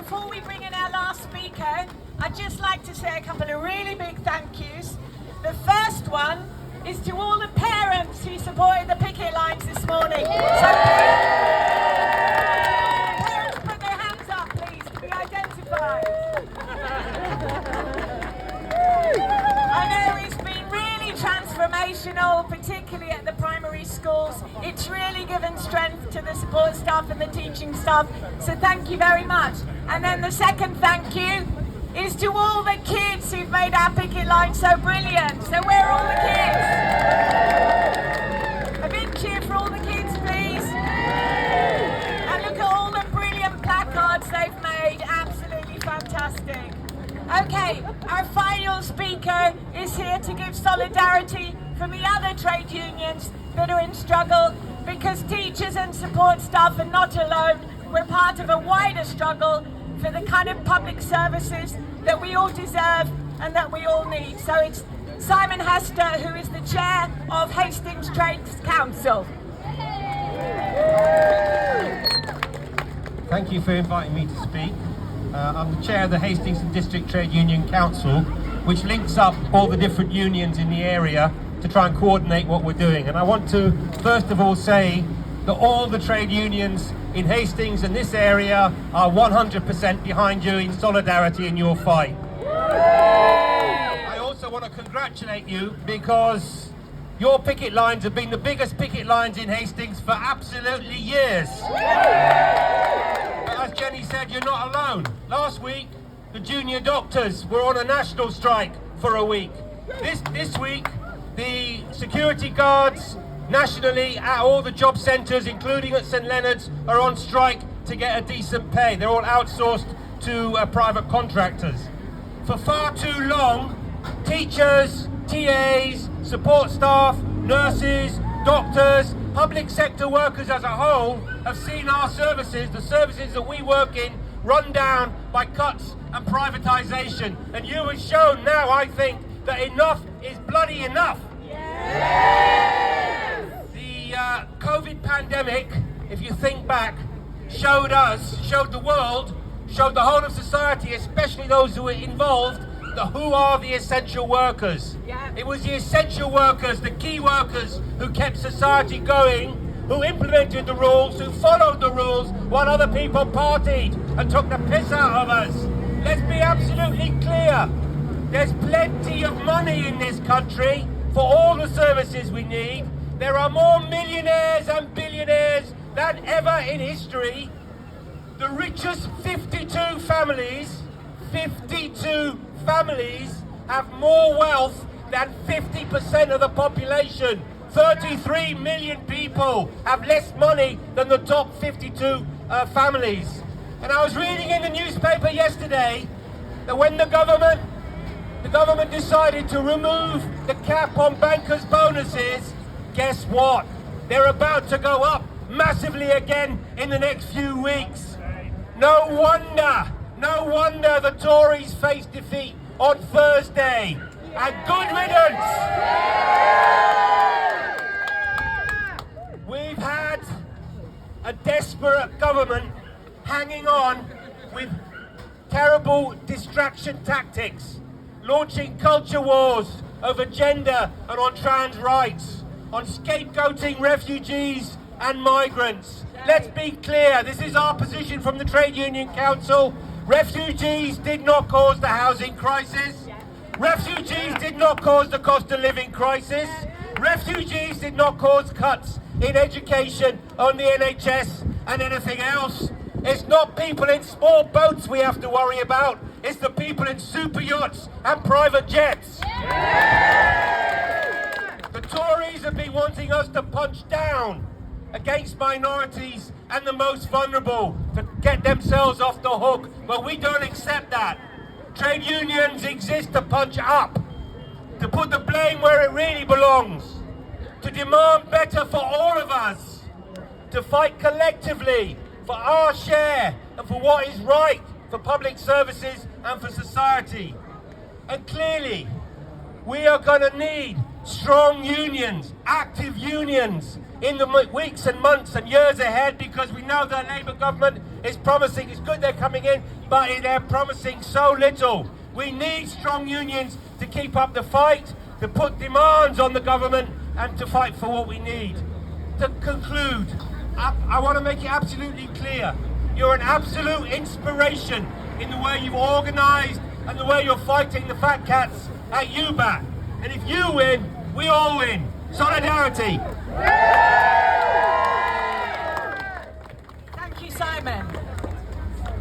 before we bring in our last speaker, I'd just like to say a couple of really big thank yous. The first one is to all the parents who supported the picket lines this morning. So parents, put their hands up, please, to be identified. I know it's been really transformational, particularly at the primary schools. It's really given strength to the support staff and the teaching staff, so thank you very much. And then the second thank you is to all the kids who've made our picket line so brilliant. So where are all the kids? A big cheer for all the kids, please. And look at all the brilliant placards they've made, absolutely fantastic. Okay, our final speaker is here to give solidarity from the other trade unions that are in struggle, because teachers and support staff are not alone. We're part of a wider struggle for the kind of public services that we all deserve and that we all need. So it's Simon Hester, who is the chair of Hastings Trades Council. Thank you for inviting me to speak. I'm the chair of the Hastings and District Trade Union Council, which links up all the different unions in the area to try and coordinate what we're doing. And I want to first of all say that all the trade unions in Hastings and this area are 100% behind you in solidarity in your fight. I also want to congratulate you because your picket lines have been the biggest picket lines in Hastings for absolutely years. But as Jenny said, you're not alone. Last week, the junior doctors were on a national strike for a week. This week, the security guards nationally at all the job centres, including at St Leonard's, are on strike to get a decent pay. They're all outsourced to private contractors. For far too long, teachers, TAs, support staff, nurses, doctors, public sector workers as a whole have seen our services, the services that we work in, run down by cuts and privatisation. And you have shown now, I think, that enough is bloody enough. The COVID pandemic, if you think back, showed us, showed the world, showed the whole of society, especially those who were involved, who are the essential workers. It was the essential workers, the key workers, who kept society going, who implemented the rules, who followed the rules, while other people partied and took the piss out of us. Let's be absolutely clear. There's plenty of money in this country for all the services we need. There are more millionaires and billionaires than ever in history. The richest 52 families have more wealth than 50% of the population. 33 million people have less money than the top 52 families. And I was reading in the newspaper yesterday that when the government decided to remove the cap on bankers' bonuses, guess what? They're about to go up massively again in the next few weeks. No wonder the Tories face defeat on Thursday. And good riddance! We've had a desperate government hanging on with terrible distraction tactics, launching culture wars over gender and on trans rights, on scapegoating refugees and migrants. Let's be clear, this is our position from the Trade Union Council. Refugees did not cause the housing crisis. Refugees did not cause the cost of living crisis. Refugees did not cause cuts in education, on the NHS and anything else. It's not people in small boats we have to worry about. It's the people in super yachts and private jets. The Tories have been wanting us to punch down against minorities and the most vulnerable to get themselves off the hook, but we don't accept that. Trade unions exist to punch up, to put the blame where it really belongs, to demand better for all of us, to fight collectively for our share and for what is right for public services and for society. And clearly, we are going to need strong unions, active unions, in the weeks and months and years ahead, because we know the Labour government is promising, it's good they're coming in, but they're promising so little. We need strong unions to keep up the fight, to put demands on the government and to fight for what we need. To conclude, I want to make it absolutely clear, you're an absolute inspiration in the way you've organised and the way you're fighting the fat cats at UBAT. And if you win, we all win. Solidarity!